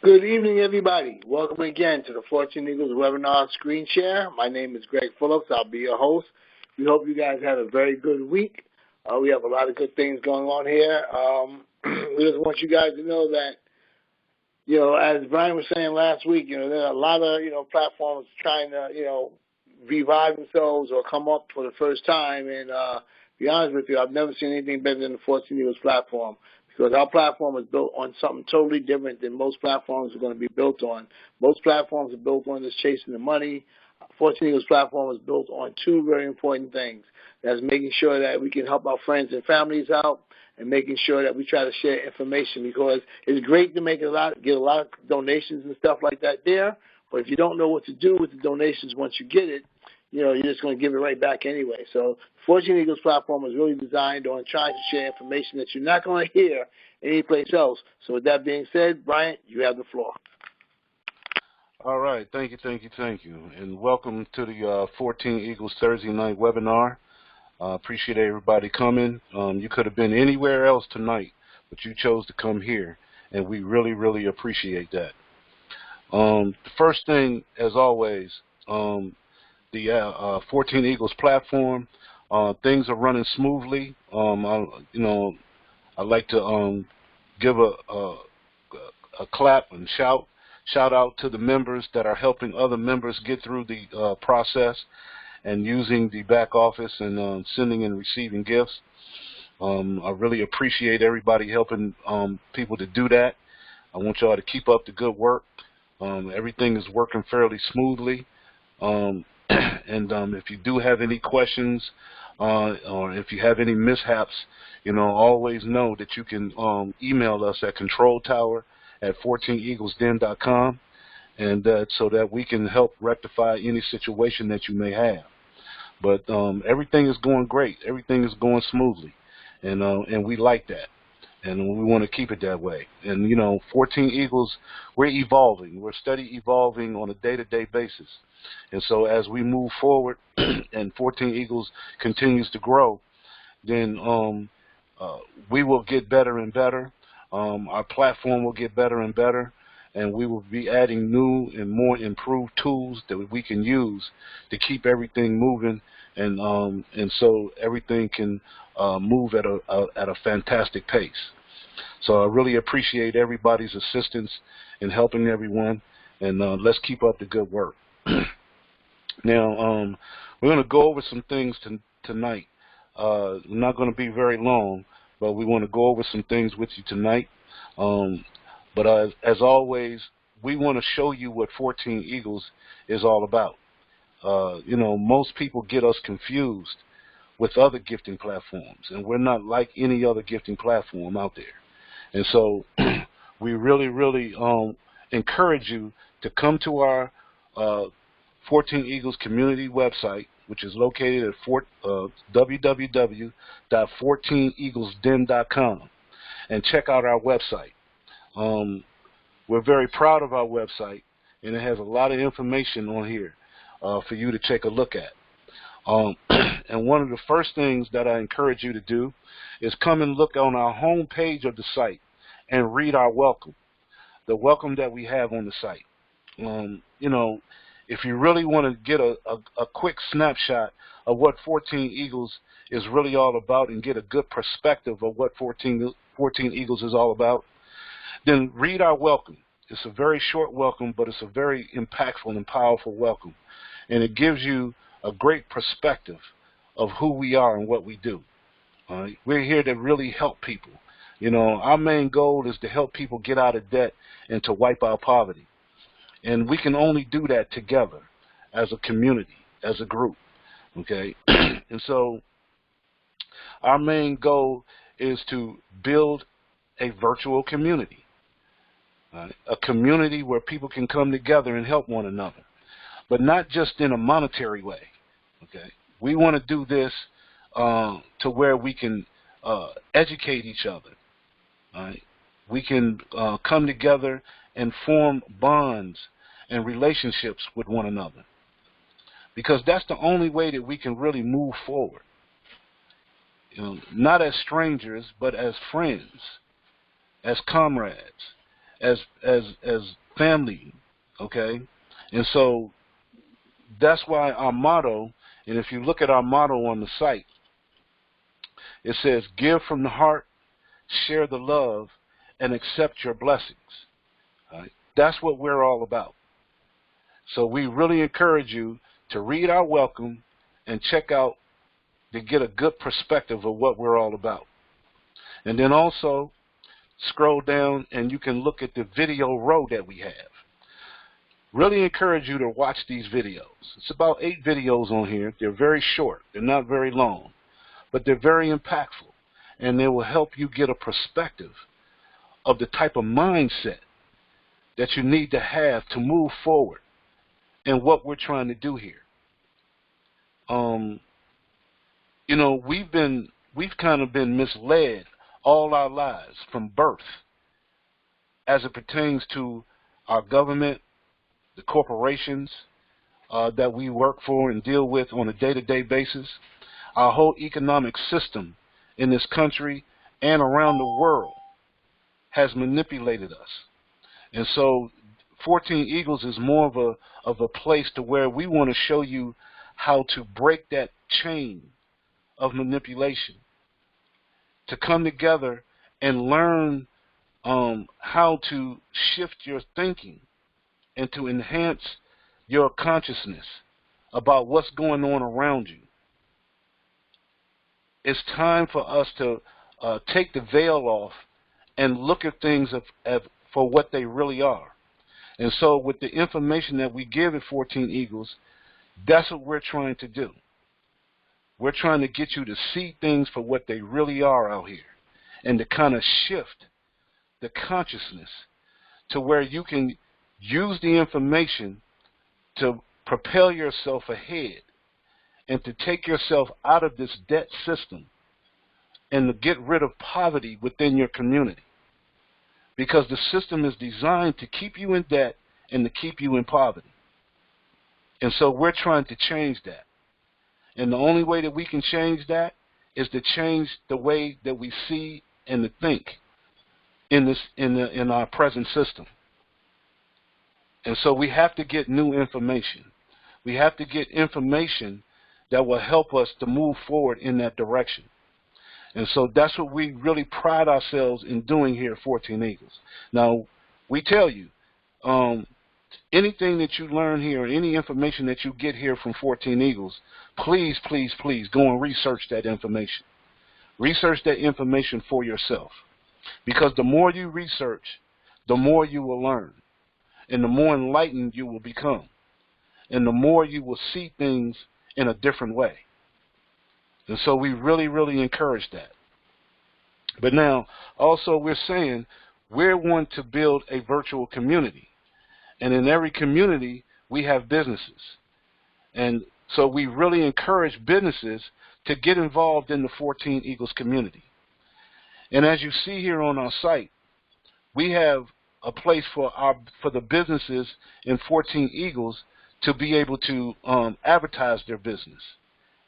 Good evening, everybody. Welcome again to the Fortune Eagles webinar screen share. My name is Greg Phillips. I'll be your host. We hope you guys had a very good week. We have a lot of good things going on here. We just want you guys to know that, as Brian was saying last week, there are a lot of, platforms trying to, revive themselves or come up for the first time. And be honest with you, I've never seen anything better than the Fortune Eagles platform, because our platform is built on something totally different than most platforms are going to be built on. Most platforms are built on just chasing the money. Fortune Eagles platform is built on two very important things. That's making sure that we can help our friends and families out, and making sure that we try to share information, because it's great to get a lot of donations and stuff like that there. But if you don't know what to do with the donations once you get it, you're just going to give it right back anyway. So Fortune Eagles platform is really designed on trying to share information that you're not going to hear anyplace else. So with that being said, Bryant, you have the floor. All right. Thank you. And welcome to the 14 Eagles Thursday night webinar. Appreciate everybody coming. You could have been anywhere else tonight, but you chose to come here, and we really, really appreciate that. The first thing, as always, the 14 Eagles platform, things are running smoothly. I'd like to give a clap and shout out to the members that are helping other members get through the process and using the back office and sending and receiving gifts. I really appreciate everybody helping people to do that. I want y'all to keep up the good work. Everything is working fairly smoothly. And if you do have any questions or if you have any mishaps, always know that you can email us at controltower@14eaglesden.com, and so that we can help rectify any situation that you may have. But everything is going great. Everything is going smoothly, and we like that, and we want to keep it that way. And 14 Eagles, we're evolving. We're steady evolving on a day-to-day basis. And so as we move forward and 14 Eagles continues to grow, then we will get better and better. Our platform will get better and better, and we will be adding new and more improved tools that we can use to keep everything moving, and so everything can move at a fantastic pace. So I really appreciate everybody's assistance in helping everyone, and let's keep up the good work. Now, we're going to go over some things tonight. We're not going to be very long, but we want to go over some things with you tonight. But as always, we want to show you what 14 Eagles is all about. Most people get us confused with other gifting platforms, and we're not like any other gifting platform out there. And so we really, really encourage you to come to our 14 Eagles community website, which is located at www.14eaglesden.com, and check out our website. We're very proud of our website, and it has a lot of information on here for you to take a look at. And one of the first things that I encourage you to do is come and look on our home page of the site and read our welcome, the welcome that we have on the site. If you really want to get a quick snapshot of what 14 Eagles is really all about and get a good perspective of what 14 Eagles is all about, then read our welcome. It's a very short welcome, but it's a very impactful and powerful welcome. And it gives you a great perspective of who we are and what we do. We're here to really help people. Our main goal is to help people get out of debt and to wipe out poverty. And we can only do that together as a community, as a group, okay? And so our main goal is to build a virtual community, a community where people can come together and help one another, but not just in a monetary way, okay? We want to do this to where we can educate each other, all right? We can come together and form bonds and relationships with one another, because that's the only way that we can really move forward. Not as strangers, but as friends, as comrades, as family, okay? And so that's why our motto, and if you look at our motto on the site, it says, give from the heart, share the love, and accept your blessings. All right? That's what we're all about. So we really encourage you to read our welcome and check out to get a good perspective of what we're all about. And then also scroll down and you can look at the video row that we have. Really encourage you to watch these videos. It's about 8 videos on here. They're very short. They're not very long, but they're very impactful, and they will help you get a perspective of the type of mindset that you need to have to move forward in what we're trying to do here. You know, we've kind of been misled all our lives from birth as it pertains to our government, the corporations that we work for and deal with on a day-to-day basis. Our whole economic system in this country and around the world has manipulated us. And so 14 Eagles is more of a place to where we want to show you how to break that chain of manipulation, to come together and learn how to shift your thinking and to enhance your consciousness about what's going on around you. It's time for us to take the veil off and look at things for what they really are. And so with the information that we give at 14 Eagles, that's what we're trying to do. We're trying to get you to see things for what they really are out here and to kind of shift the consciousness to where you can use the information to propel yourself ahead and to take yourself out of this debt system and to get rid of poverty within your community. Because the system is designed to keep you in debt and to keep you in poverty. And so we're trying to change that. And the only way that we can change that is to change the way that we see and to think in our present system. And so we have to get new information. We have to get information that will help us to move forward in that direction. And so that's what we really pride ourselves in doing here at 14 Eagles. Now, we tell you, anything that you learn here, any information that you get here from 14 Eagles, please, please, please go and research that information. Research that information for yourself. Because the more you research, the more you will learn. And the more enlightened you will become. And the more you will see things in a different way. And so we really, really encourage that. But now, also we're saying we want to build a virtual community. And in every community, we have businesses. And so we really encourage businesses to get involved in the 14 Eagles community. And as you see here on our site, we have a place for the businesses in 14 Eagles to be able to advertise their business,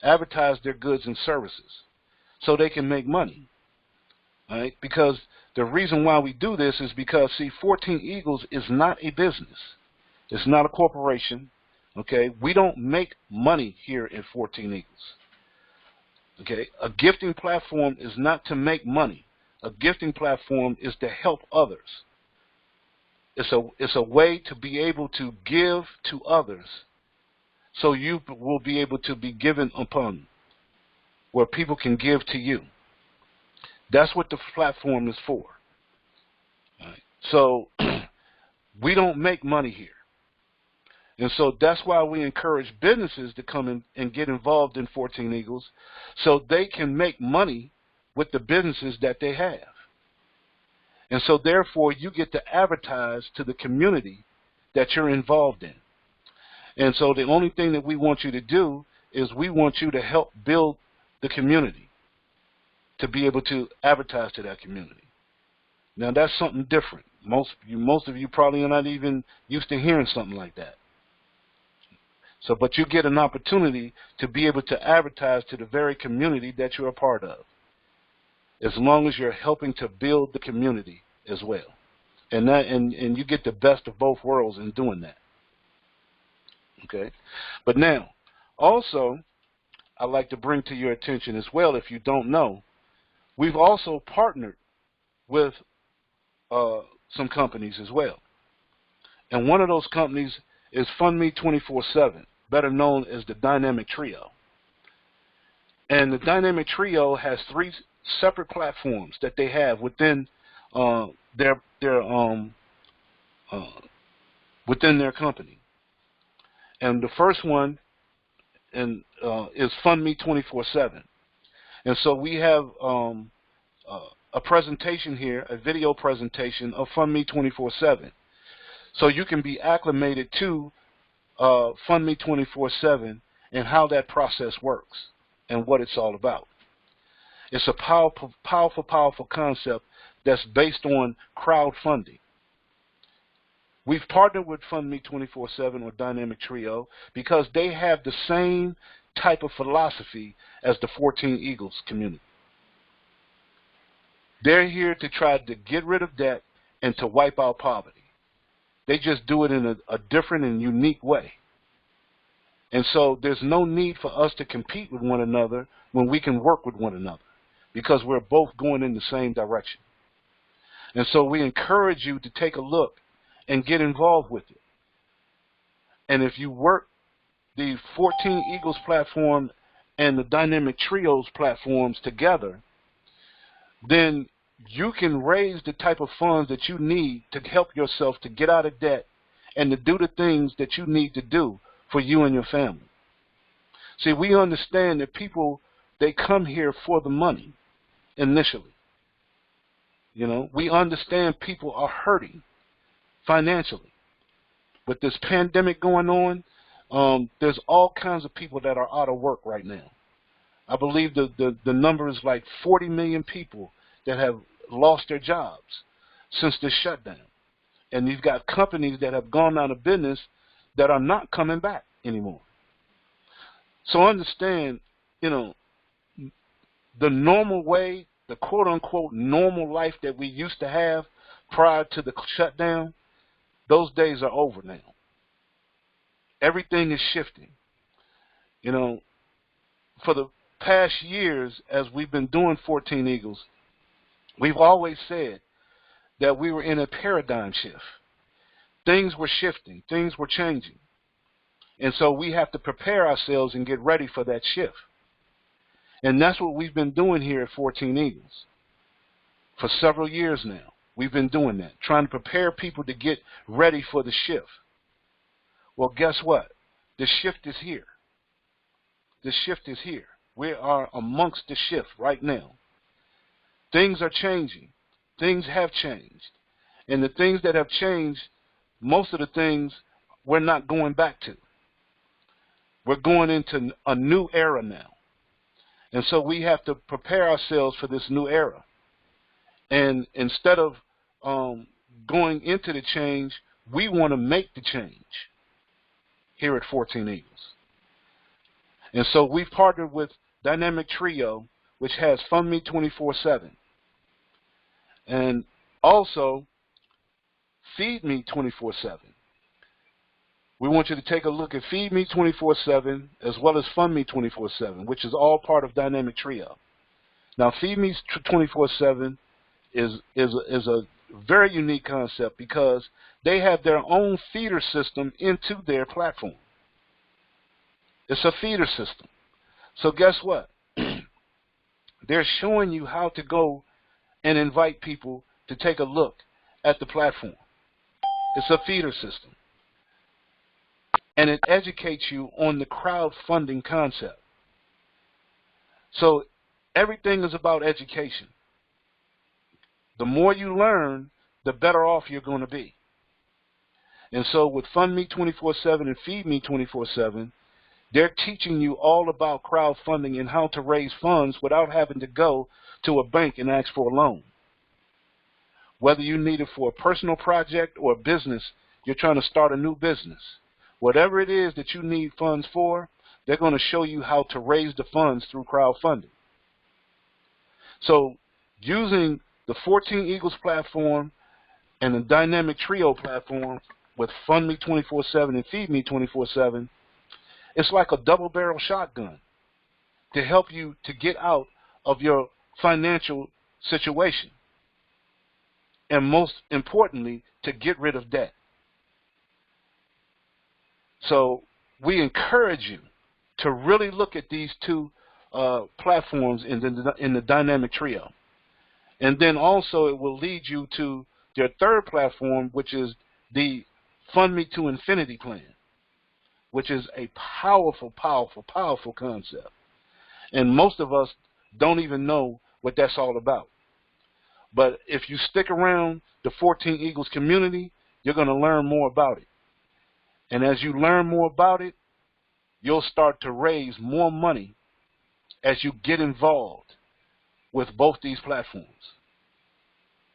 advertise their goods and services, so they can make money. All right? Because the reason why we do this is because, see, 14 Eagles is not a business. It's not a corporation. Okay? We don't make money here at 14 Eagles. Okay? A gifting platform is not to make money. A gifting platform is to help others. It's a way to be able to give to others so you will be able to be given upon, where people can give to you. That's what the platform is for. All right. So we don't make money here. And so that's why we encourage businesses to come in and get involved in 14 Eagles so they can make money with the businesses that they have. And so therefore you get to advertise to the community that you're involved in. And so the only thing that we want you to do is we want you to help build the community to be able to advertise to that community. Now that's something different. Most of you probably are not even used to hearing something like that. So, but you get an opportunity to be able to advertise to the very community that you're a part of, as long as you're helping to build the community as well. and you get the best of both worlds in doing that. Okay, but now also I'd like to bring to your attention as well, if you don't know, we've also partnered with some companies as well. And one of those companies is FundMe 24/7, better known as the Dynamic Trio. And the Dynamic Trio has 3 separate platforms that they have within within their company. And the first one is FundMe 24/7. And so we have a presentation here, a video presentation of FundMe 24/7. So you can be acclimated to FundMe 24/7 and how that process works and what it's all about. It's a powerful, powerful, powerful concept that's based on crowdfunding. We've partnered with FundMe 24/7 or Dynamic Trio because they have the same type of philosophy as the 14 Eagles community. They're here to try to get rid of debt and to wipe out poverty. They just do it in a different and unique way. And so there's no need for us to compete with one another when we can work with one another because we're both going in the same direction. And so we encourage you to take a look and get involved with it. And if you work the 14 Eagles platform and the Dynamic Trios platforms together, then you can raise the type of funds that you need to help yourself to get out of debt and to do the things that you need to do for you and your family. See, we understand that people, they come here for the money initially. You know, we understand people are hurting financially. With this pandemic going on, there's all kinds of people that are out of work right now. I believe the number is like 40 million people that have lost their jobs since the shutdown. And you've got companies that have gone out of business that are not coming back anymore. So understand, you know, the normal way, the quote-unquote normal life that we used to have prior to the shutdown, those days are over now. Everything is shifting. You know, for the past years, as we've been doing 14 Eagles, we've always said that we were in a paradigm shift. Things were shifting. Things were changing. And so we have to prepare ourselves and get ready for that shift. And that's what we've been doing here at 14 Eagles. For several years now, we've been doing that, trying to prepare people to get ready for the shift. Well, guess what? The shift is here. The shift is here. We are amongst the shift right now. Things are changing. Things have changed. And the things that have changed, most of the things we're not going back to. We're going into a new era now. And so we have to prepare ourselves for this new era. And instead of going into the change, we want to make the change here at 14 Eagles. And so we've partnered with Dynamic Trio, which has FundMe 24/7. And also Feed Me 24/7. We want you to take a look at Feed Me 24/7 as well as Fund Me 24/7, which is all part of Dynamic Trio. Now, Feed Me 24/7 is a very unique concept because they have their own feeder system into their platform. It's a feeder system. So guess what? They're showing you how to go and invite people to take a look at the platform. It's a feeder system. And it educates you on the crowdfunding concept. So everything is about education. The more you learn, the better off you're going to be. And so with Fund Me 24/7 and Feed Me 24/7, they're teaching you all about crowdfunding and how to raise funds without having to go to a bank and ask for a loan. Whether you need it for a personal project or a business, you're trying to start a new business. Whatever it is that you need funds for, they're going to show you how to raise the funds through crowdfunding. So using the 14 Eagles platform and the Dynamic Trio platform with Fund Me 24/7 and Feed Me 24/7, it's like a double-barrel shotgun to help you to get out of your financial situation, and most importantly, to get rid of debt. So we encourage you to really look at these two platforms in the Dynamic Trio. And then also it will lead you to your third platform, which is the Fund Me to Infinity plan, which is a powerful, powerful, powerful concept. And most of us don't even know what that's all about. But if you stick around the 14 Eagles community, you're going to learn more about it. And as you learn more about it, you'll start to raise more money as you get involved with both these platforms.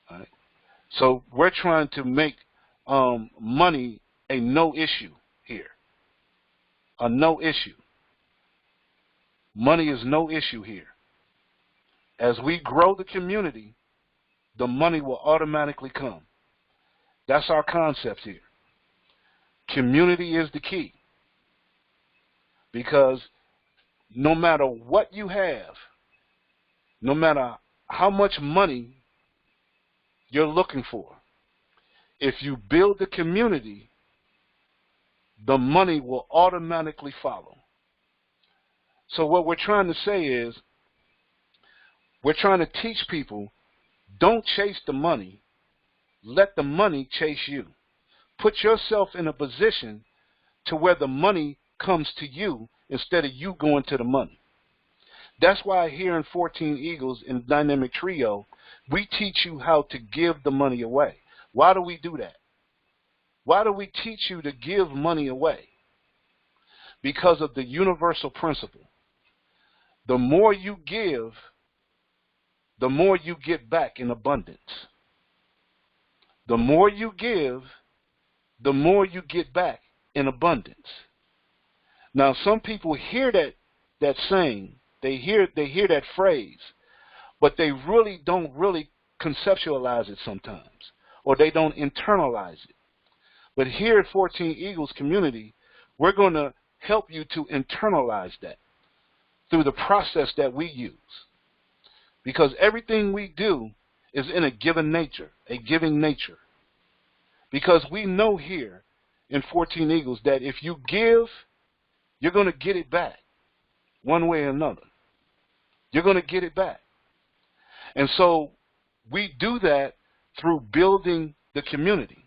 All right? So we're trying to make money a no issue here. A no issue. Money is no issue here. As we grow the community, the money will automatically come. That's our concept here. Community is the key. Because no matter what you have, no matter how much money you're looking for, if you build the community, the money will automatically follow. So what we're trying to say is, we're trying to teach people, don't chase the money, let the money chase you. Put yourself in a position to where the money comes to you instead of you going to the money. That's why here in 14 Eagles in Dynamic Trio, we teach you how to give the money away. Why do we do that? Why do we teach you to give money away? Because of the universal principle. The more you give, the more you get back in abundance. The more you give, the more you get back in abundance. Now, some people hear that saying, they hear that phrase, but they really don't conceptualize it sometimes, or they don't internalize it. But here at 14 Eagles community, we're going to help you to internalize that through the process that we use. Because everything we do is in a given nature, a giving nature. Because we know here in 14 Eagles that if you give, you're going to get it back one way or another. You're going to get it back. And so we do that through building the community.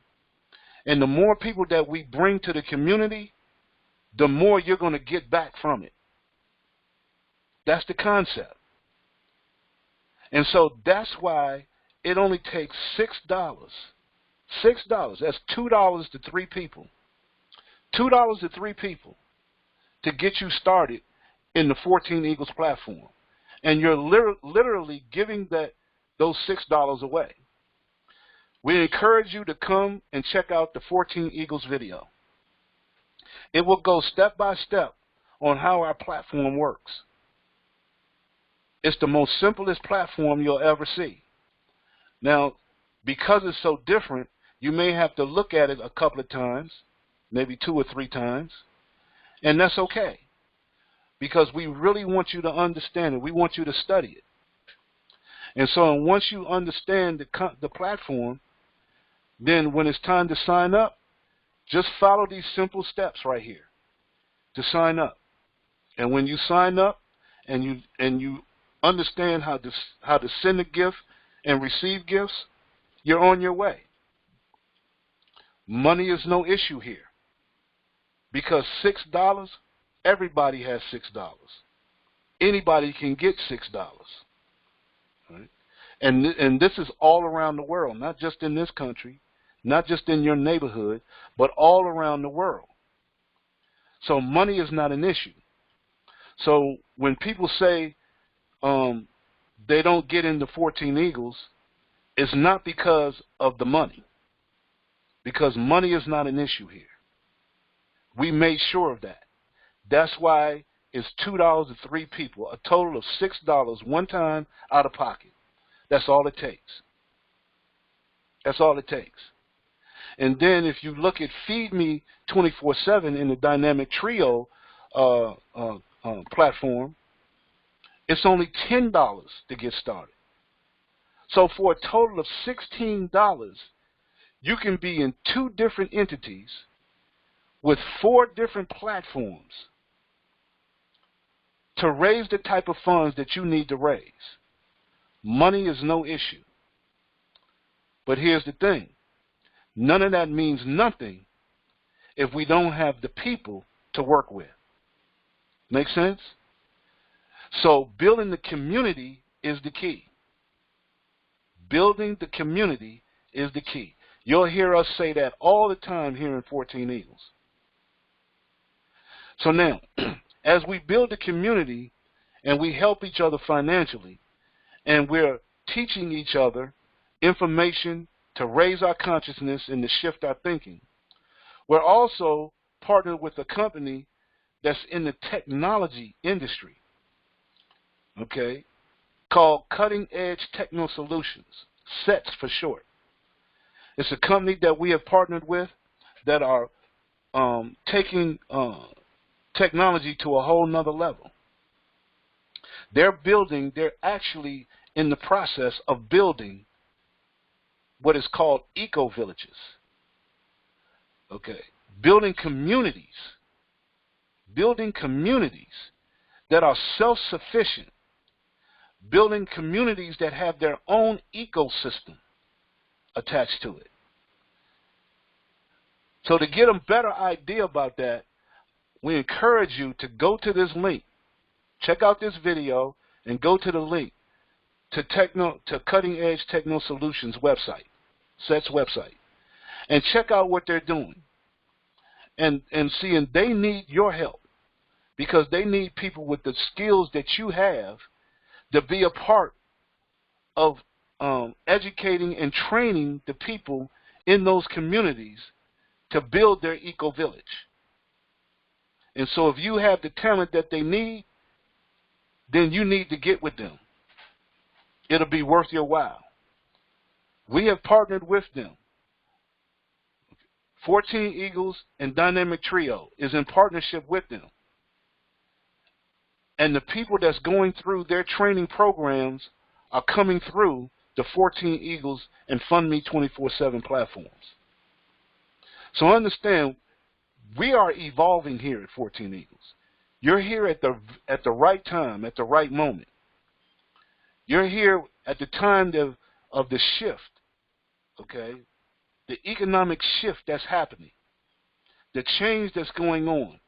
And the more people that we bring to the community, the more you're going to get back from it. That's the concept. And so that's why it only takes $6. $6. That's $2 to 3 people. $2 to 3 people to get you started in the 14 Eagles platform. And you're literally giving those $6 away. We encourage you to come and check out the 14 Eagles video. It will go step by step on how our platform works. It's the most simplest platform you'll ever see. Now, because it's so different, you may have to look at it a couple of times, maybe 2 or 3 times, and that's okay. Because we really want you to understand it. We want you to study it. And so once you understand the platform, then when it's time to sign up, just follow these simple steps right here to sign up. And when you sign up and you understand how to send a gift and receive gifts, you're on your way. Money is no issue here. Because $6, everybody has $6. Anybody can get $6. Right? And this is all around the world, not just in this country, not just in your neighborhood, but all around the world. So money is not an issue. So when people say they don't get into 14 Eagles, it's not because of the money. Because money is not an issue here. We made sure of that. That's why it's $2 to 3 people, a total of $6 one time out of pocket. That's all it takes. That's all it takes. And then if you look at Feed Me 24/7 in the Dynamic Trio platform, it's only $10 to get started. So for a total of $16, you can be in 2 different entities with 4 different platforms to raise the type of funds that you need to raise. Money is no issue. But here's the thing. None of that means nothing if we don't have the people to work with. Make sense? So building the community is the key. Building the community is the key. You'll hear us say that all the time here in 14 Eagles. So now, as we build a community and we help each other financially, and we're teaching each other information to raise our consciousness and to shift our thinking, we're also partnered with a company that's in the technology industry, okay, called Cutting Edge Techno Solutions, CETS for short. It's a company that we have partnered with that are taking technology to a whole nother level. They're actually in the process of building what is called eco-villages. Okay, building communities that are self-sufficient, building communities that have their own ecosystem attached to it. So to get a better idea about that, we encourage you to go to this link, check out this video, and go to the link to Cutting Edge Techno Solutions website, CETS website, and check out what they're doing. And seeing they need your help, because they need people with the skills that you have to be a part of educating and training the people in those communities to build their eco-village. And so if you have the talent that they need, then you need to get with them. It'll be worth your while. We have partnered with them. 14 Eagles and Dynamic Trio is in partnership with them. And the people that's going through their training programs are coming through the 14 Eagles and Fund Me 24/7 platforms. So understand, we are evolving here at 14 Eagles. You're here at the right time, at the right moment. You're here at the time of the shift, okay? The economic shift that's happening, the change that's going on.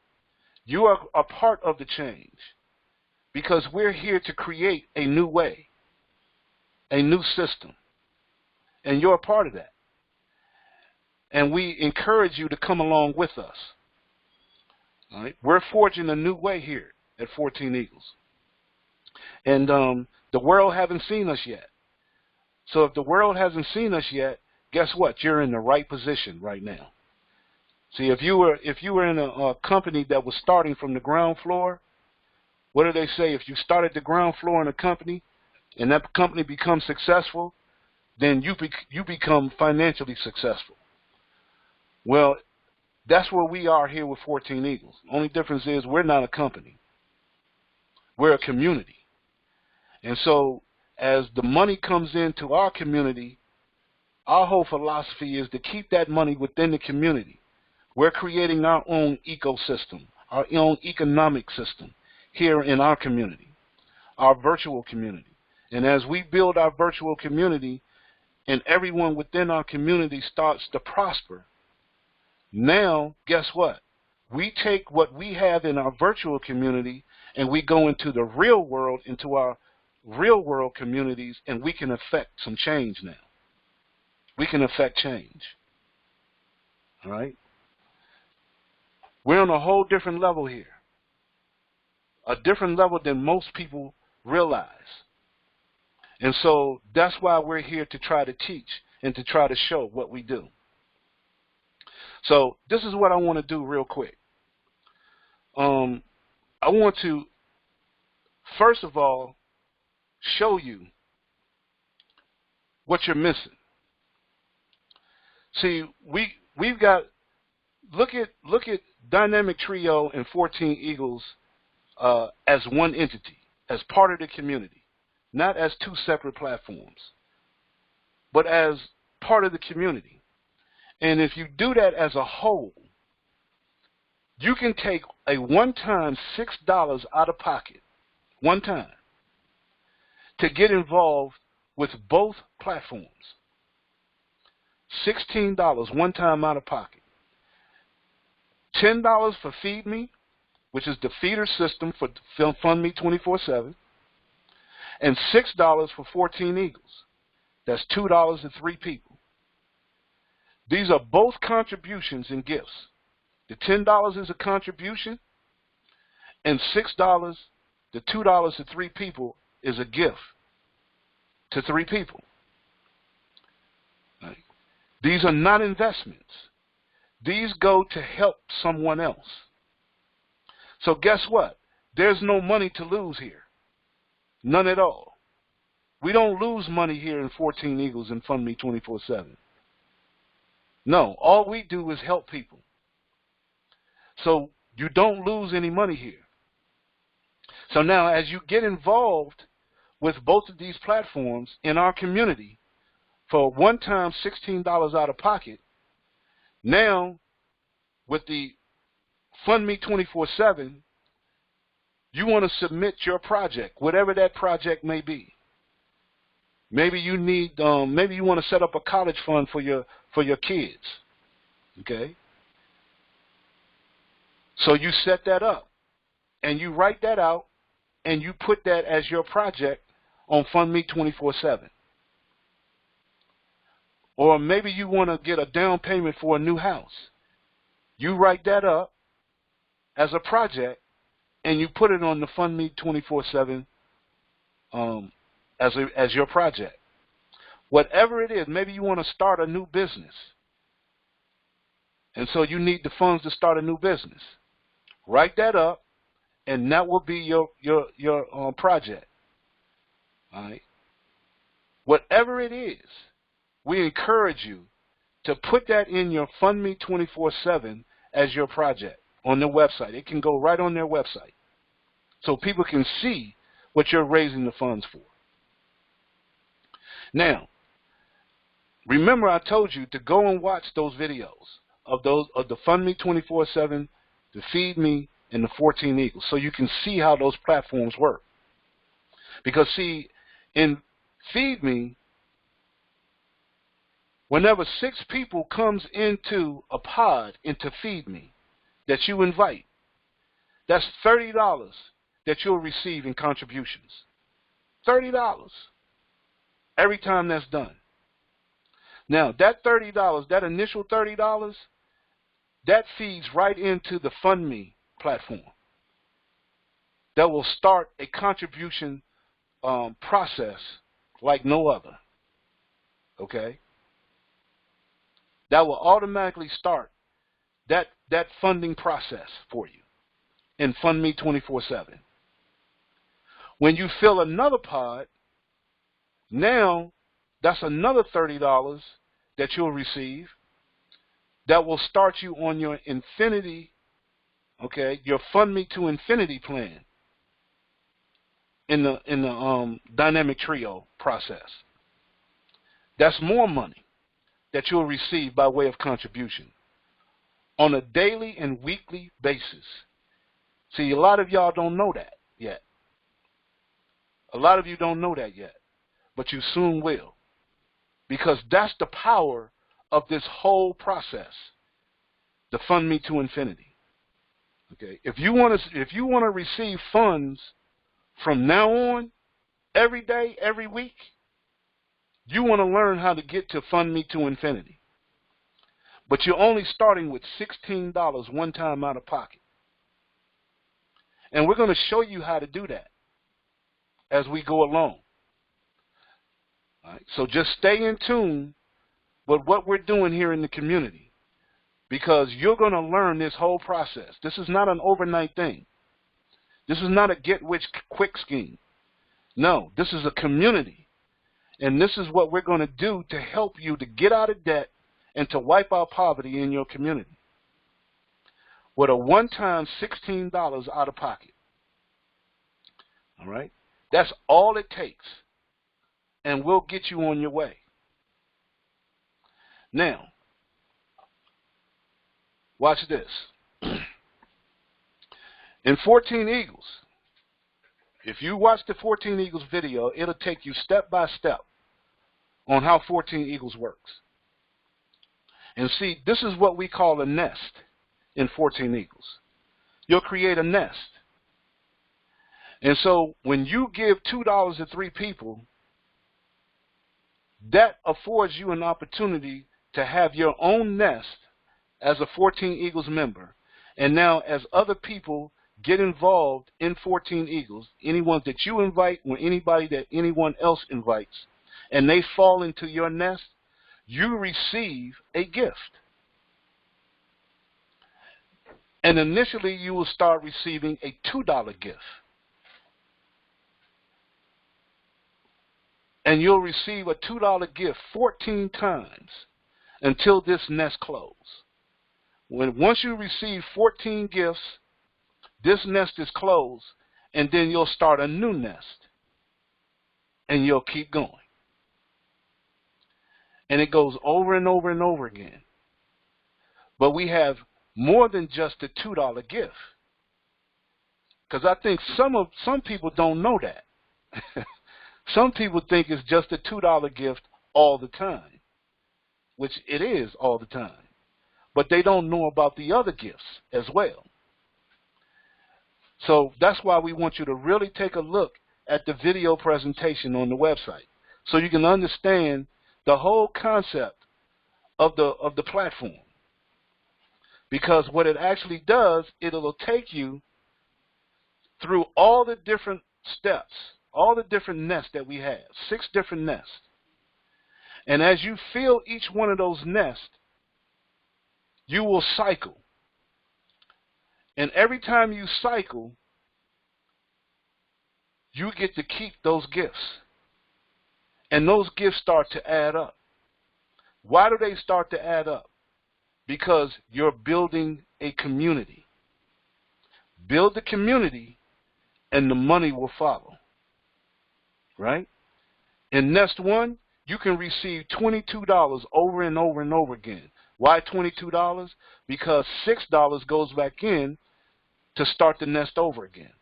You are a part of the change because we're here to create a new way, a new system, and you're a part of that. And we encourage you to come along with us. All right? We're forging a new way here at 14 Eagles. And the world hasn't seen us yet. So if the world hasn't seen us yet, guess what? You're in the right position right now. See, if you were in a company that was starting from the ground floor, what do they say? If you start at the ground floor in a company and that company becomes successful, then you become financially successful. Well, that's where we are here with 14 Eagles. Only difference is we're not a company. We're a community. And so as the money comes into our community, our whole philosophy is to keep that money within the community. We're creating our own ecosystem, our own economic system here in our community, our virtual community. And as we build our virtual community and everyone within our community starts to prosper, now, guess what? We take what we have in our virtual community and we go into the real world, into our real world communities, and we can affect some change now. We can affect change. All right? We're on a whole different level here. A different level than most people realize. And so that's why we're here to try to teach and to try to show what we do. So this is what I want to do real quick. I want to, first of all, show you what you're missing. See, we've got look at Dynamic Trio and 14 Eagles as one entity, as part of the community, not as two separate platforms, but as part of the community. And if you do that as a whole, you can take a one-time $6 out of pocket, one time, to get involved with both platforms. $16 one time out of pocket. $10 for Feed Me, which is the feeder system for Fund Me 24/7, and $6 for 14 Eagles. That's $2 to 3 people. These are both contributions and gifts. The $10 is a contribution, and $6, the $2 to 3 people, is a gift to 3 people. Right? These are not investments. These go to help someone else. So guess what? There's no money to lose here. None at all. We don't lose money here in 14 Eagles and Fund Me 24/7. No, all we do is help people. So you don't lose any money here. So now as you get involved with both of these platforms in our community for one time $16 out of pocket, now with the Fund Me 24/7, you want to submit your project, whatever that project may be. Maybe you need, maybe you want to set up a college fund for your kids. Okay. So you set that up, and you write that out, and you put that as your project on Fund Me 24/7. Or maybe you want to get a down payment for a new house. You write that up as a project, and you put it on the Fund Me 24/7 as your project. Whatever it is, maybe you want to start a new business, and so you need the funds to start a new business. Write that up, and that will be your project. All right. Whatever it is, we encourage you to put that in your Fund Me 24/7 as your project on their website. It can go right on their website, so people can see what you're raising the funds for. Now, remember I told you to go and watch those videos of the Fund Me 24/7, the Feed Me, and the 14 Eagles, so you can see how those platforms work. Because see, in Feed Me, whenever 6 people comes into a pod, into Feed Me, that you invite, that's $30 that you'll receive in contributions. $30 every time that's done. Now, that $30, that initial $30, that feeds right into the Fund Me platform. That will start a contribution process like no other. Okay? That will automatically start that funding process for you in Fund Me 24/7. When you fill another pod, now that's another $30 that you'll receive that will start you on your infinity, okay, your Fund Me to Infinity plan in the Dynamic Trio process. That's more money that you'll receive by way of contribution on a daily and weekly basis. See, a lot of y'all don't know that yet. A lot of you don't know that yet, but you soon will, because that's the power of this whole process, the Fund Me to Infinity. Okay, if you want to receive funds from now on, every day, every week, you want to learn how to get to Fund Me to Infinity. But you're only starting with $16 one time out of pocket. And we're going to show you how to do that as we go along. All right? So just stay in tune with what we're doing here in the community, because you're going to learn this whole process. This is not an overnight thing. This is not a get-rich-quick scheme. No, this is a community. And this is what we're going to do to help you to get out of debt and to wipe out poverty in your community with a one-time $16 out of pocket. All right? That's all it takes, and we'll get you on your way. Now, watch this. In 14 Eagles, if you watch the 14 Eagles video, it'll take you step by step on how 14 Eagles works. And see, this is what we call a nest in 14 Eagles. You'll create a nest. And so when you give $2 to 3 people, that affords you an opportunity to have your own nest as a 14 Eagles member. And now as other people get involved in 14 Eagles, anyone that you invite or anybody that anyone else invites, and they fall into your nest, you receive a gift. And initially you will start receiving a $2 gift. And you'll receive a $2 gift 14 times until this nest closes. Once you receive 14 gifts, this nest is closed, and then you'll start a new nest, and you'll keep going. And it goes over and over and over again. But we have more than just a $2 gift, because I think some people don't know that. Some people think it's just a $2 gift all the time, which it is all the time. But they don't know about the other gifts as well. So that's why we want you to really take a look at the video presentation on the website so you can understand the whole concept of the platform. Because what it actually does, it'll take you through all the different steps, all the different nests that we have, 6 different nests. And as you fill each one of those nests, you will cycle. And every time you cycle, you get to keep those gifts. And those gifts start to add up. Why do they start to add up? Because you're building a community. Build the community, and the money will follow. Right? In Nest 1, you can receive $22 over and over and over again. Why $22? Because $6 goes back in to start the nest over again.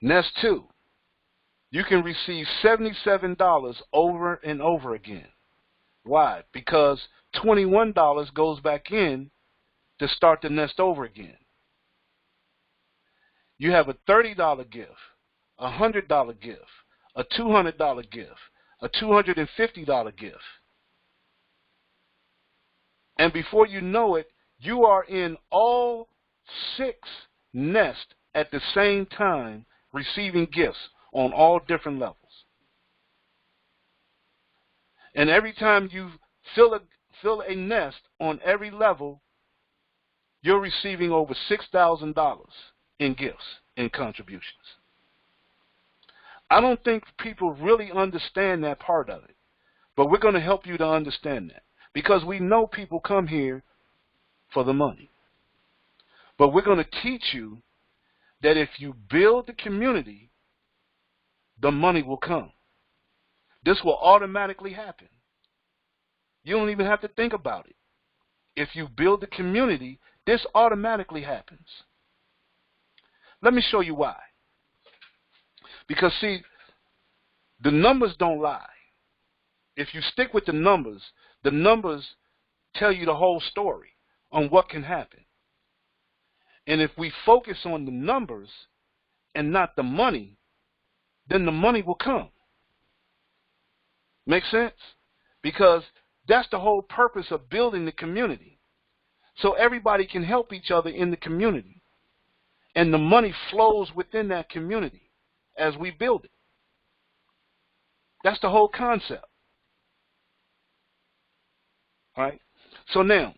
Nest 2, you can receive $77 over and over again. Why? Because $21 goes back in to start the nest over again. You have a $30 gift, a $100 gift, a $200 gift, a $250 gift. And before you know it, you are in all 6 nests at the same time, receiving gifts on all different levels. And every time you fill a nest on every level, you're receiving over $6,000 in gifts and contributions. I don't think people really understand that part of it, but we're going to help you to understand that, because we know people come here for the money. But we're going to teach you that if you build the community, the money will come. This will automatically happen. You don't even have to think about it. If you build the community, this automatically happens. Let me show you why. Because, see, the numbers don't lie. If you stick with the numbers tell you the whole story on what can happen. And if we focus on the numbers and not the money, then the money will come. Make sense? Because that's the whole purpose of building the community. So everybody can help each other in the community. And the money flows within that community as we build it. That's the whole concept. All right? So now,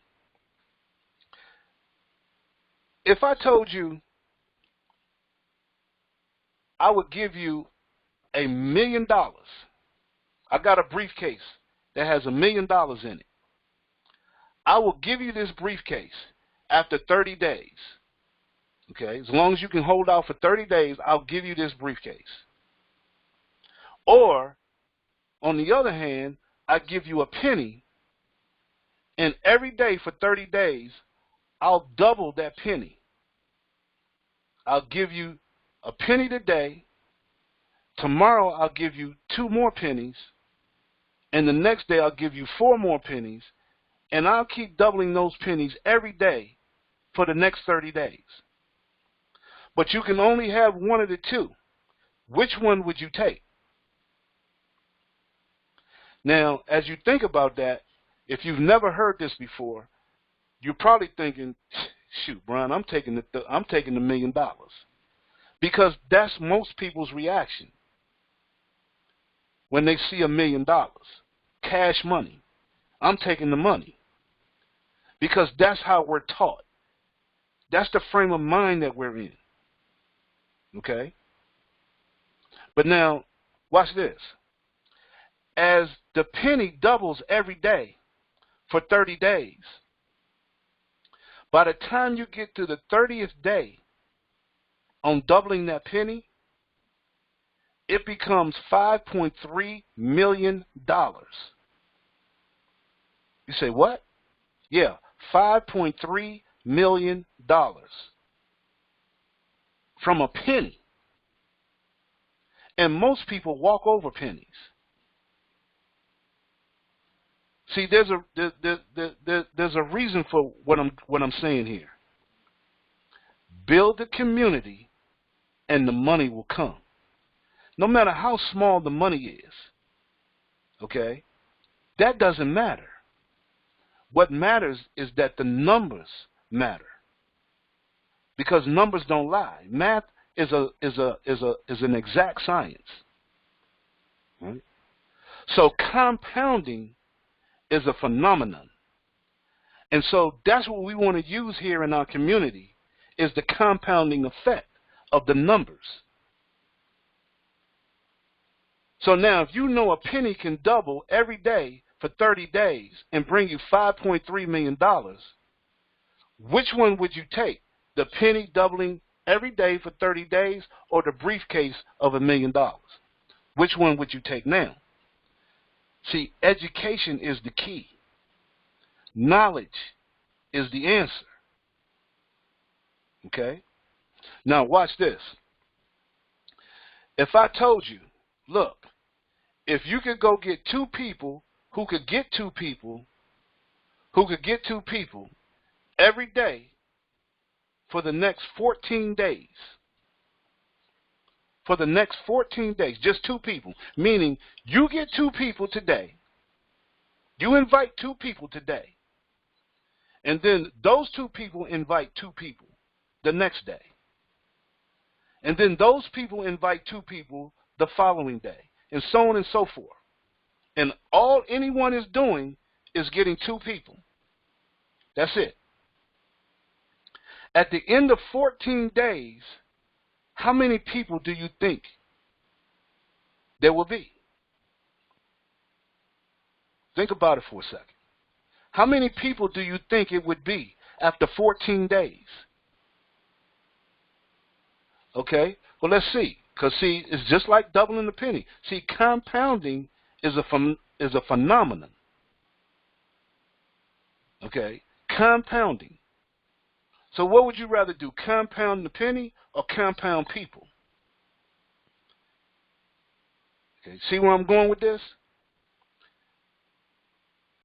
if I told you I would give you $1 million, I got a briefcase that has $1 million in it. I will give you this briefcase after 30 days. Okay, as long as you can hold out for 30 days, I'll give you this briefcase. Or, on the other hand, I give you a penny, and every day for 30 days, I'll double that penny. I'll give you a penny today. Tomorrow, I'll give you 2 more pennies. And the next day, I'll give you 4 more pennies. And I'll keep doubling those pennies every day for the next 30 days. But you can only have one of the two. Which one would you take? Now, as you think about that, if you've never heard this before, you're probably thinking, shoot, Brian, I'm taking the $1 million. Because that's most people's reaction when they see $1 million. Cash money. I'm taking the money. Because that's how we're taught. That's the frame of mind that we're in. Okay? But now, watch this. As the penny doubles every day for 30 days, by the time you get to the 30th day on doubling that penny, it becomes $5.3 million. You say, what? Yeah, $5.3 million from a penny. And most people walk over pennies. See, there's a reason for what I'm saying here. Build the community, and the money will come. No matter how small the money is, okay, that doesn't matter. What matters is that the numbers matter, because numbers don't lie. Math is an exact science, right? So compounding is a phenomenon. And so that's what we want to use here in our community, is the compounding effect of the numbers. So now if you know a penny can double every day for 30 days and bring you $5.3 million, which one would you take? The penny doubling every day for 30 days, or the briefcase of $1 million? Which one would you take now? See, education is the key. Knowledge is the answer. Okay? Now watch this. If I told you, look, if you could go get 2 people who could get 2 people who could get 2 people every day for the next 14 days, for the next 14 days, just 2 people, meaning you get 2 people today, you invite 2 people today, and then those 2 people invite 2 people the next day, and then those people invite 2 people the following day, and so on and so forth. And all anyone is doing is getting 2 people. That's it. At the end of 14 days, how many people do you think there will be? Think about it for a second. How many people do you think it would be after 14 days? Okay? Well, let's see. Because, see, it's just like doubling the penny. See, compounding is a phenomenon. Okay? Compounding. So what would you rather do, compound the penny or compound people? Okay, see where I'm going with this?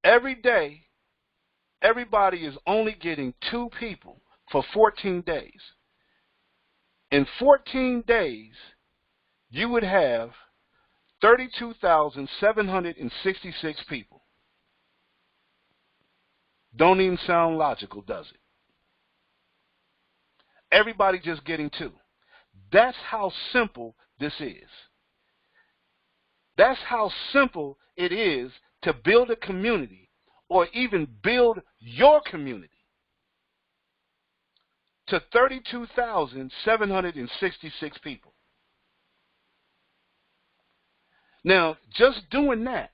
Every day, everybody is only getting 2 people for 14 days. In 14 days, you would have 32,766 people. Don't even sound logical, does it? Everybody just getting 2. That's how simple this is. That's how simple it is to build a community, or even build your community, to 32,766 people. Now, just doing that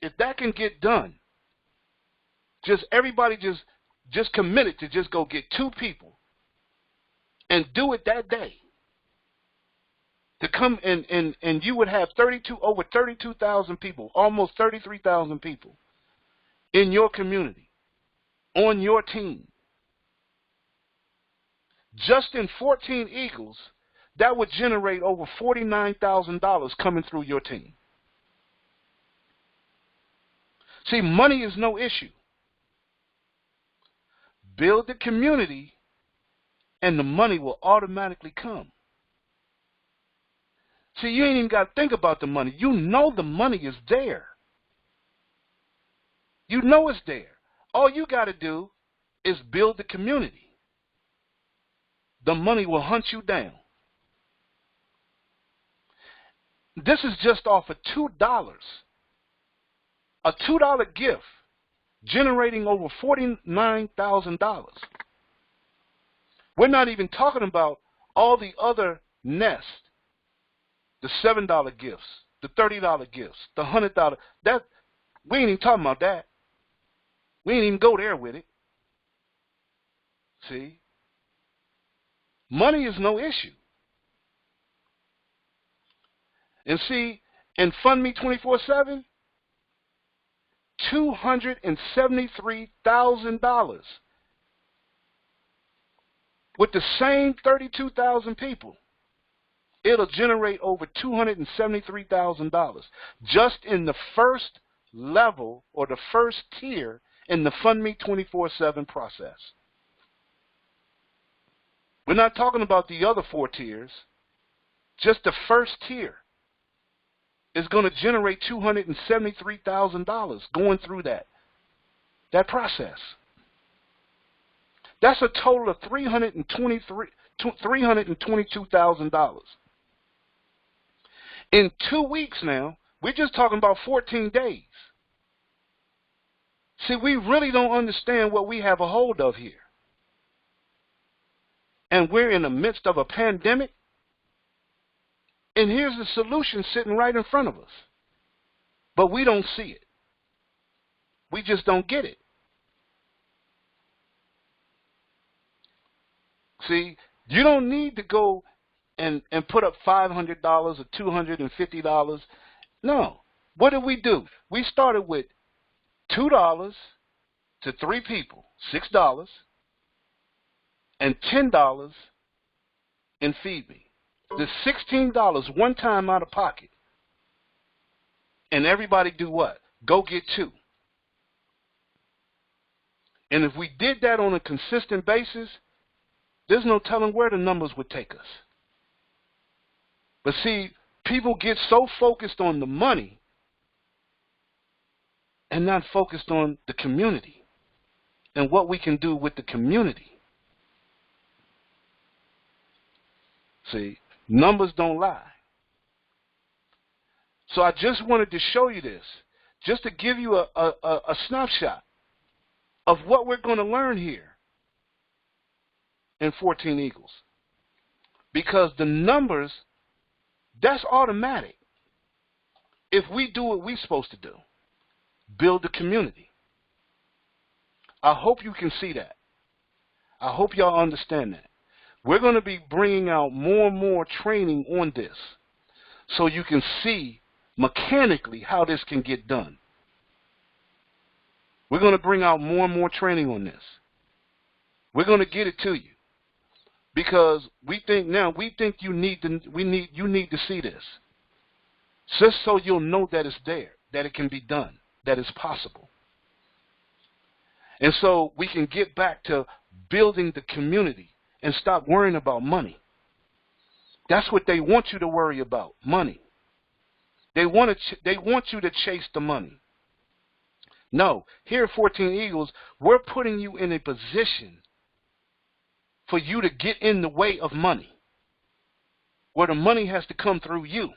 if that can get done, just everybody just committed to just go get 2 people and do it that day. To come and you would have over 32,000 people, almost 33,000 people in your community, on your team. Just in 14 Eagles, that would generate over $49,000 coming through your team. See, money is no issue. Build the community, and the money will automatically come. See, you ain't even got to think about the money. You know the money is there. You know it's there. All you got to do is build the community. The money will hunt you down. This is just off of $2. A $2 gift generating over $49,000. We're not even talking about all the other nests, the $7 gifts, the $30 gifts, the $100. That we ain't even talking about that. We ain't even go there with it. See? Money is no issue. And see, in Fund Me 24/7, $273,000 with the same 32,000 people. It'll generate over $273,000 just in the first level or the first tier in the Fund Me 24/7 process. We're not talking about the other 4 tiers. Just the first tier is going to generate $273,000 going through that process. That's a total of $322,000. In 2 weeks now, we're just talking about 14 days. See, we really don't understand what we have a hold of here. And we're in the midst of a pandemic. And here's the solution sitting right in front of us. But we don't see it. We just don't get it. See, you don't need to go and put up $500 or $250. No. What did we do? We started with $2 to 3 people, $6, and $10 in Feed Me. The $16 one time out of pocket. And everybody do what? Go get 2. And if we did that on a consistent basis, there's no telling where the numbers would take us. But see, people get so focused on the money and not focused on the community and what we can do with the community. See, numbers don't lie. So I just wanted to show you this, just to give you a snapshot of what we're going to learn here in 14 Eagles. Because the numbers, that's automatic. If we do what we're supposed to do, build the community. I hope you can see that. I hope y'all understand that. We're going to be bringing out more and more training on this so you can see mechanically how this can get done. We're going to bring out more and more training on this. We're going to get it to you because we think you need to see this just so you'll know that it's there, that it can be done, that it's possible. And so we can get back to building the community and stop worrying about money. That's what they want you to worry about, money. They want you to chase the money. No, here at 14 Eagles, we're putting you in a position for you to get in the way of money, where the money has to come through you.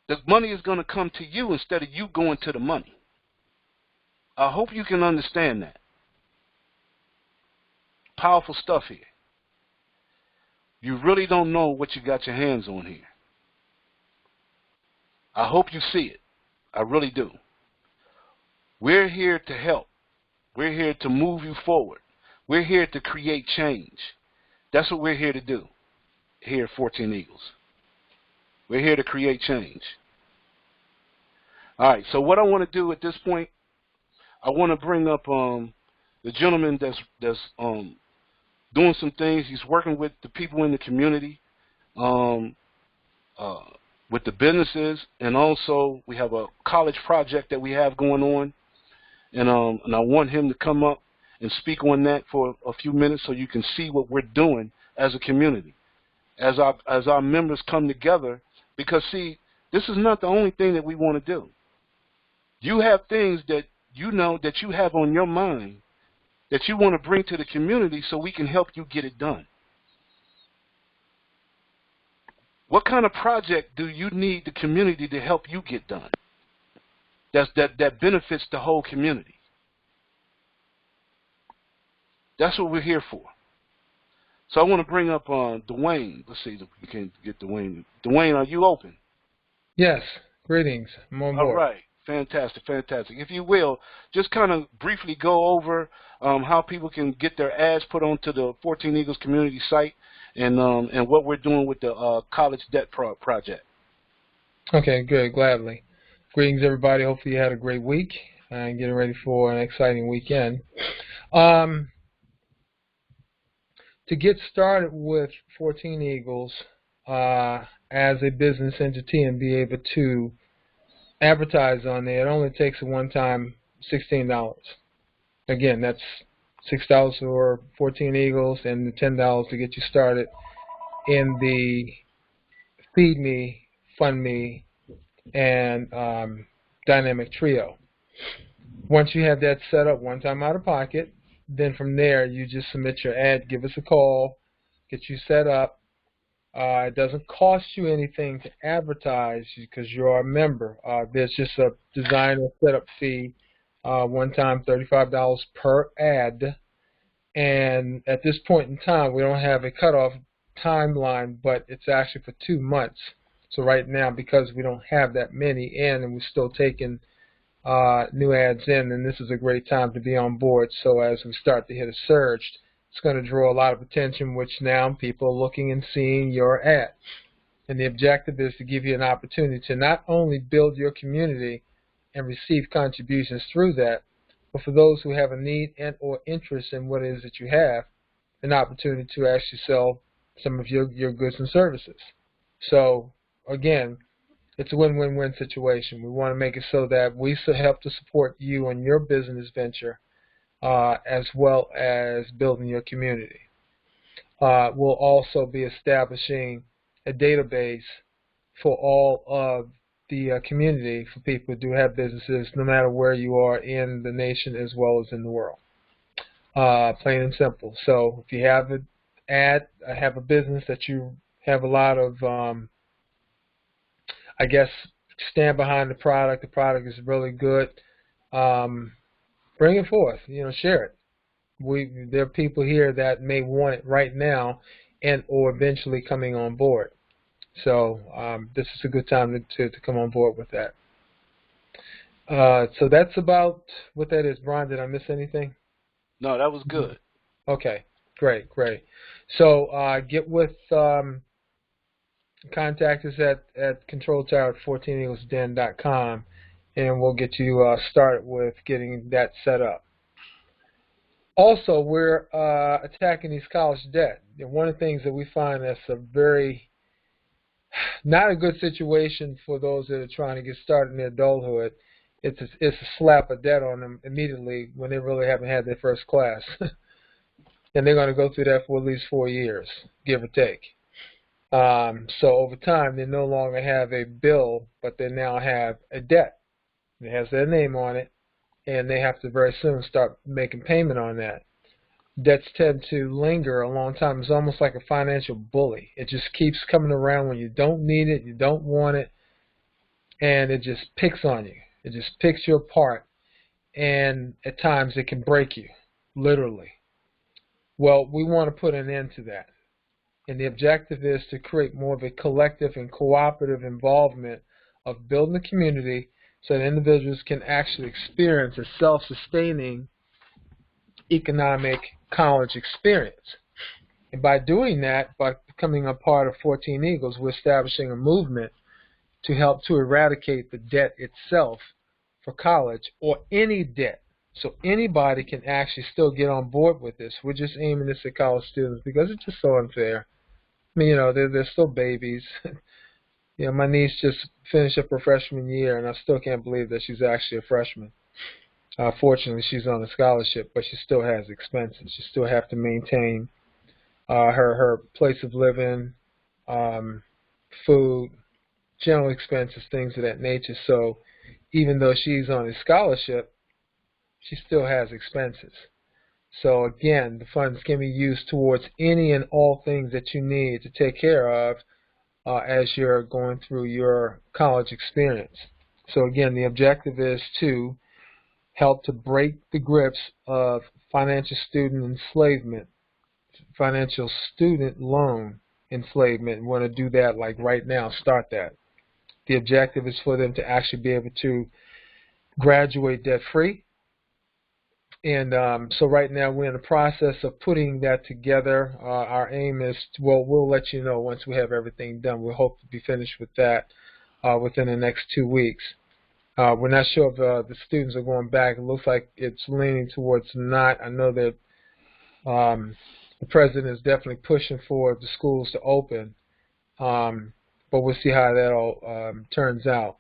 The money is going to come to you instead of you going to the money. I hope you can understand that. Powerful stuff here. You really don't know what you got your hands on here. I hope you see it. I really do. We're here to help. We're here to move you forward. We're here to create change. That's what we're here to do here at 14 Eagles. We're here to create change. All right, so what I want to do at this point, I want to bring up the gentleman that's doing some things. He's working with the people in the community, with the businesses, and also we have a college project that we have going on, and I want him to come up and speak on that for a few minutes so you can see what we're doing as a community, as our members come together. Because see, this is not the only thing that we want to do. You have things that you know that you have on your mind that you want to bring to the community so we can help you get it done. What kind of project do you need the community to help you get done that benefits the whole community? That's what we're here for. So I want to bring up Dwayne. Let's see if we can get Dwayne. Dwayne, are you open? Yes. Greetings. I'm on board. All right. Fantastic, fantastic. If you will, just kind of briefly go over how people can get their ads put onto the 14 Eagles community site and what we're doing with the college debt project. Okay, good. Gladly. Greetings, everybody. Hopefully you had a great week and getting ready for an exciting weekend. To get started with 14 Eagles as a business entity and be able to advertise on there, it only takes a one-time $16. Again, that's $6 for 14 Eagles and the $10 to get you started in the Feed Me, Fund Me, and Dynamic Trio. Once you have that set up, one time out of pocket, then from there you just submit your ad, give us a call, get you set up. It doesn't cost you anything to advertise because you're a member. There's just a designer setup fee, one time $35 per ad. And at this point in time, we don't have a cutoff timeline, but it's actually for 2 months. So right now, because we don't have that many in and we're still taking new ads in, and this is a great time to be on board. So as we start to hit a surge, it's going to draw a lot of attention, which now people are looking and seeing your ad. And the objective is to give you an opportunity to not only build your community and receive contributions through that, but for those who have a need and or interest in what it is that you have, an opportunity to actually sell some of your goods and services. So again, it's a win-win-win situation. We want to make it so that we help to support you on your business venture as well as building your community. We'll also be establishing a database for all of the community for people who do have businesses, no matter where you are in the nation as well as in the world. Plain and simple. So if you have an ad, have a business that you have a lot of, I guess, stand behind the product is really good, bring it forth, share it. There are people here that may want it right now and or eventually coming on board. So this is a good time to come on board with that. So that's about what that is. Brian, did I miss anything? No, that was good. Okay, great. So get with, contact us at controltower@14eaglesden.com, and we'll get you started with getting that set up. Also, we're attacking these college debt. And one of the things that we find that's a very not a good situation for those that are trying to get started in their adulthood, it's a slap of debt on them immediately when they really haven't had their first class. And they're going to go through that for at least 4 years, give or take. So over time, they no longer have a bill, but they now have a debt. It has their name on it, and they have to very soon start making payment on that. Debts tend to linger a long time. It's almost like a financial bully. It just keeps coming around when you don't need it, you don't want it, and it just picks on you. It just picks you apart, and at times it can break you, literally. Well, we want to put an end to that. And the objective is to create more of a collective and cooperative involvement of building a community so that individuals can actually experience a self-sustaining economic college experience. And by doing that, by becoming a part of 14 Eagles, we're establishing a movement to help to eradicate the debt itself for college, or any debt. So anybody can actually still get on board with this. We're just aiming this at college students because it's just so unfair. I mean, they're still babies. My niece just finished up her freshman year, and I still can't believe that she's actually a freshman. Fortunately, she's on a scholarship, but she still has expenses. She still have to maintain her place of living, food, general expenses, things of that nature. So even though she's on a scholarship, she still has expenses. So again, the funds can be used towards any and all things that you need to take care of as you're going through your college experience. So again, the objective is to help to break the grips of financial student enslavement, financial student loan enslavement. We want to do that like right now, start that. The objective is for them to actually be able to graduate debt-free. And so right now we're in the process of putting that together. Our aim is, we'll let you know once we have everything done. We hope to be finished with that within the next 2 weeks. We're not sure if the students are going back. It looks like it's leaning towards not. I know that the president is definitely pushing for the schools to open, but we'll see how that all turns out.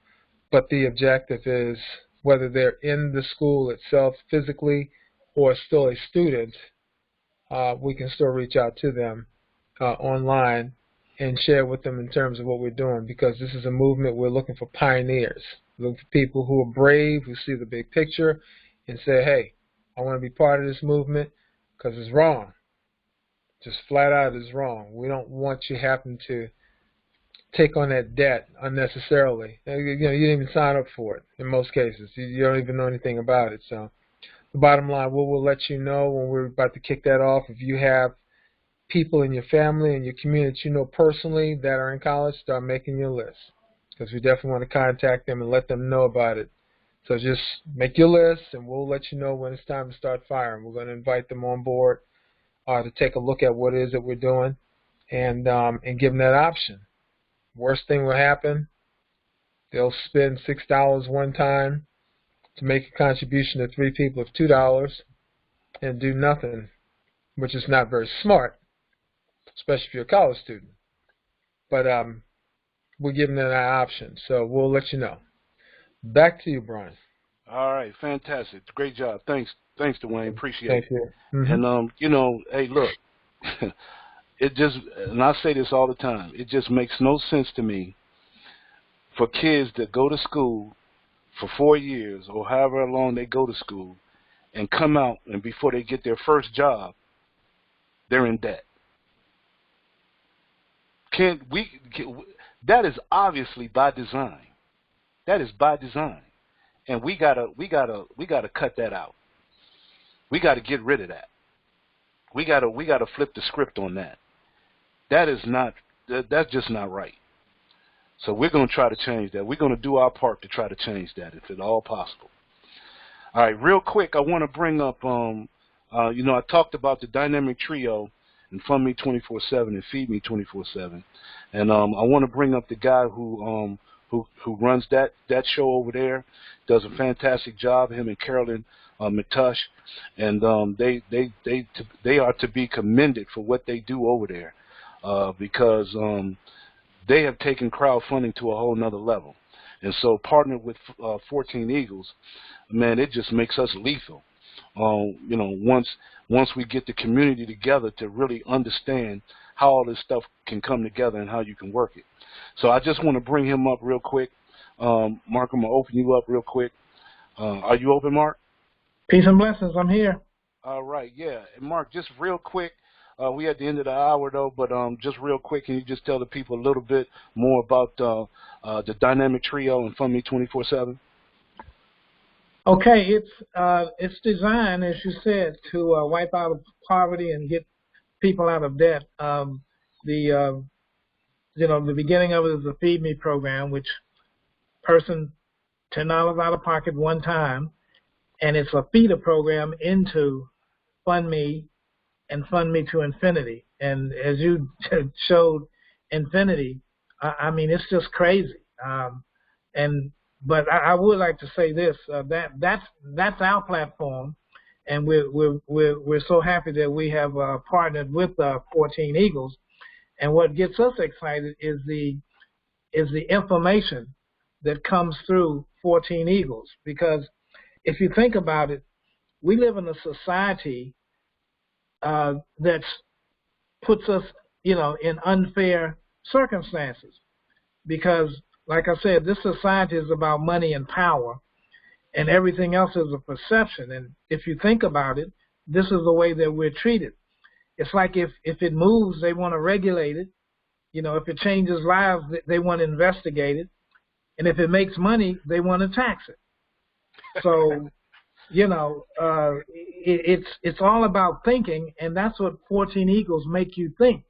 But the objective is, whether they're in the school itself physically or still a student, we can still reach out to them online and share with them in terms of what we're doing, because this is a movement. We're looking for pioneers, looking for people who are brave, who see the big picture and say, hey, I want to be part of this movement because it's wrong. Just flat out is wrong. We don't want you having to take on that debt unnecessarily. You didn't even sign up for it in most cases. You don't even know anything about it. So the bottom line, we'll let you know when we're about to kick that off. If you have people in your family and your community that you know personally that are in college, start making your list, because we definitely want to contact them and let them know about it. So just make your list, and we'll let you know when it's time to start firing. We're going to invite them on board to take a look at what it is that we're doing and give them that option. Worst thing will happen, they'll spend $6 one time to make a contribution to 3 people of $2 and do nothing, which is not very smart, especially if you're a college student. But we're giving them that option, so we'll let you know. Back to you, Brian. All right, fantastic. Great job. Thanks, Dwayne. Appreciate it. Thank you. Mm-hmm. And, hey, look, it just, and I say this all the time, it just makes no sense to me for kids that go to school for 4 years or however long they go to school and come out, and before they get their first job, they're in debt. That is obviously by design. That is by design. And we gotta cut that out. We gotta get rid of that. We gotta flip the script on that. That's just not right. So we're gonna try to change that. We're gonna do our part to try to change that if at all possible. All right, real quick, I want to bring up I talked about the dynamic trio and Fund Me 24/7 and Feed Me 24/7, and I want to bring up the guy who runs that show over there. Does a fantastic job, him and Carolyn McTush, and they are to be commended for what they do over there, because they have taken crowdfunding to a whole nother level. And so partnered with 14 Eagles, man, it just makes us lethal. Once we get the community together to really understand how all this stuff can come together and how you can work it. So I just want to bring him up real quick. Mark, I'm going to open you up real quick. Are you open, Mark? Peace and blessings. I'm here. All right, yeah. And Mark, just real quick, we at the end of the hour, though, but just real quick, can you just tell the people a little bit more about the Dynamic Trio and Fund Me 24/7? Okay, it's designed, as you said, to wipe out poverty and get people out of debt. The beginning of it is the Feed Me program, which person $10 out of pocket one time, and it's a feeder program into Fund Me and Fund Me to Infinity. And as you showed Infinity, I mean, it's just crazy. But I would like to say this: that's our platform, and we're so happy that we have partnered with 14 Eagles. And what gets us excited is the information that comes through 14 Eagles. Because if you think about it, we live in a society that puts us, in unfair circumstances. Because, like I said, this society is about money and power, and everything else is a perception. And if you think about it, this is the way that we're treated. It's like if it moves, they want to regulate it. If it changes lives, they want to investigate it. And if it makes money, they want to tax it. So, it's all about thinking, and that's what 14 Eagles make you think.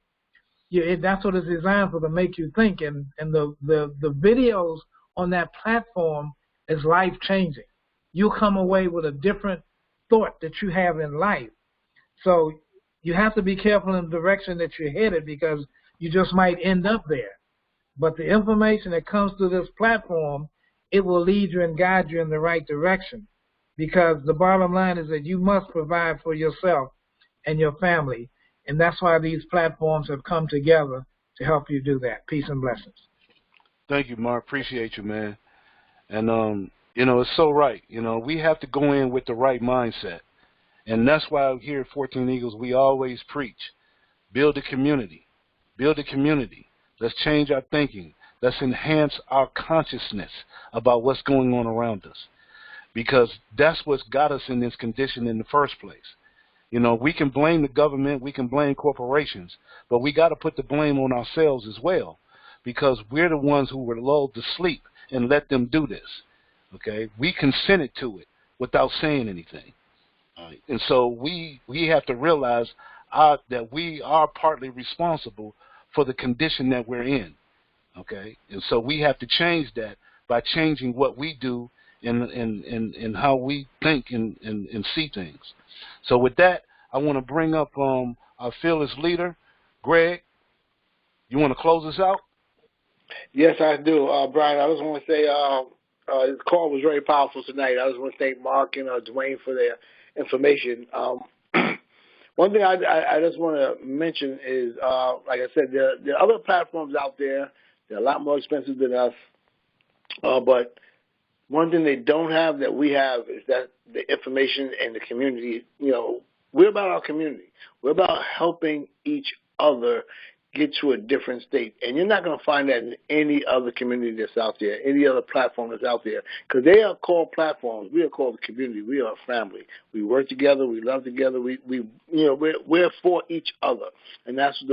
That's what it's designed for, to make you think. And the videos on that platform is life-changing. You'll come away with a different thought that you have in life. So you have to be careful in the direction that you're headed, because you just might end up there. But the information that comes through this platform, it will lead you and guide you in the right direction. Because the bottom line is that you must provide for yourself and your family. And that's why these platforms have come together to help you do that. Peace and blessings. Thank you, Mark. Appreciate you, man. And, it's so right. We have to go in with the right mindset. And that's why here at 14 Eagles, we always preach, build a community. Build a community. Let's change our thinking. Let's enhance our consciousness about what's going on around us. Because that's what's got us in this condition in the first place. We can blame the government, we can blame corporations, but we got to put the blame on ourselves as well, because we're the ones who were lulled to sleep and let them do this. Okay? We consented to it without saying anything. All right? And so we have to realize that we are partly responsible for the condition that we're in. Okay? And so we have to change that by changing what we do and how we think and see things. So with that, I want to bring up our fearless leader, Greg. You want to close us out? Yes, I do. Brian, I just want to say this call was very powerful tonight. I just want to thank Mark and Dwayne for their information. One thing I just want to mention is, like I said, there are other platforms out there. They're a lot more expensive than us. But one thing they don't have that we have is that the information and the community. We're about our community. We're about helping each other get to a different state. And you're not going to find that in any other community that's out there, any other platform that's out there, because they are called platforms. We are called the community. We are a family. We work together. We love together. We're for each other, and that's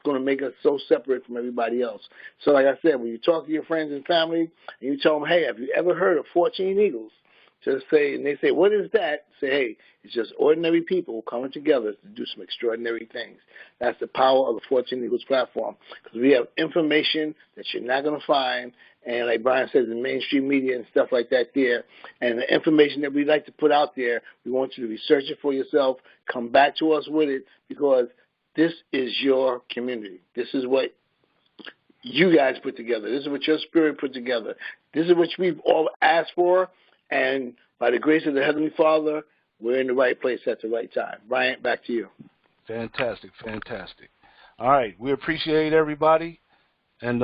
going to make us so separate from everybody else. So, like I said, when you talk to your friends and family, and you tell them, "Hey, have you ever heard of 14 Eagles?" Just say, and they say, "What is that?" Say, "Hey, it's just ordinary people coming together to do some extraordinary things." That's the power of the 14 Eagles platform, because we have information that you're not going to find, and like Brian says, in mainstream media and stuff like that there, and the information that we like to put out there, we want you to research it for yourself, come back to us with it, because this is your community. This is what you guys put together. This is what your spirit put together. This is what we've all asked for. And by the grace of the Heavenly Father, we're in the right place at the right time. Bryant, back to you. Fantastic, fantastic. All right, we appreciate everybody, and